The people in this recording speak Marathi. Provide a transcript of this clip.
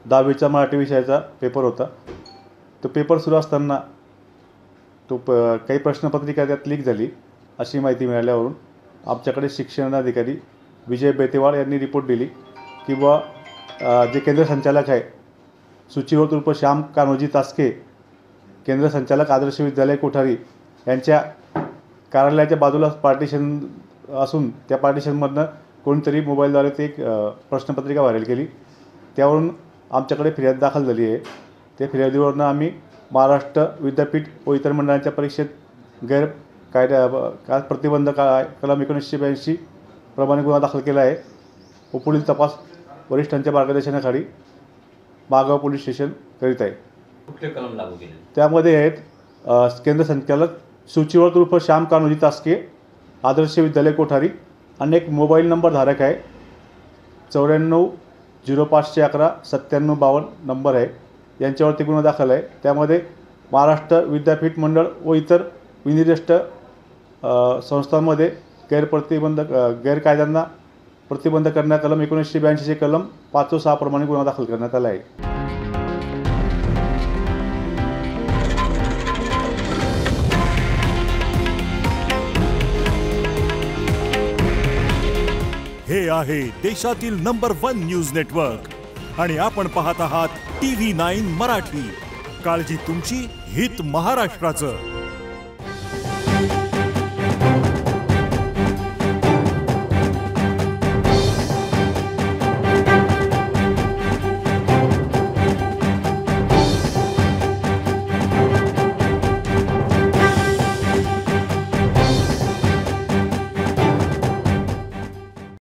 10वीचा मराठी विषयाचा पेपर होता। तो पेपर सुरू असताना काही प्रश्नपत्रिका त्यात लीक झाली अशी माहिती मिळाल्यावरून आमच्याकडे शिक्षणाधिकारी विजय बेतेवाड यांनी रिपोर्ट दिली की जे केंद्र संचालक आहे सुचिवत उर्फ श्याम कान्होजी तास्के, केंद्र संचालक आदर्श विद्यालय कोठारी यांच्या कार्यालयाच्या बाजूला पार्टिशन असून त्या पार्टिशनमधनं कोणीतरी मोबाईलद्वारे ते एक प्रश्नपत्रिका व्हायरल केली। त्यावरून आमच्याकडे फिर्याद दाखल झाली आहे। त्या फिर्यादीवरून आम्ही महाराष्ट्र विद्यापीठ व इतर मंडळांच्या परीक्षेत गैरकायदा प्रतिबंध कलम 1982 प्रमाणे गुन्हा दाखल केला आहे व पुढील तपास वरिष्ठांच्या मार्गदर्शनाखाली मागाव पोलीस स्टेशन करीत आहे। कुठले कलम लागू केले? त्यामध्ये आहेत केंद्र संचालक सुचिवत उर्फ श्याम कान्होजी तास्के, आदर्श विद्यालय कोठारी आणि एक मोबाईल नंबर धारक आहे 9405119752 नंबर आहे, यांच्यावरती गुन्हा दाखल आहे। त्यामध्ये महाराष्ट्र विद्यापीठ मंडळ व इतर विनिर्दिष्ट संस्थांमध्ये गैरकायद्यांना प्रतिबंध करण्या कलम 1982 कलम 5 व 6 प्रमाणे गुन्हा दाखल करण्यात आला आहे। हे आहे देशातील नंबर 1 न्यूज नेटवर्क आणि आपण पाहत आहात TV9 मराठी। काळजी तुमची, हित महाराष्ट्राचं।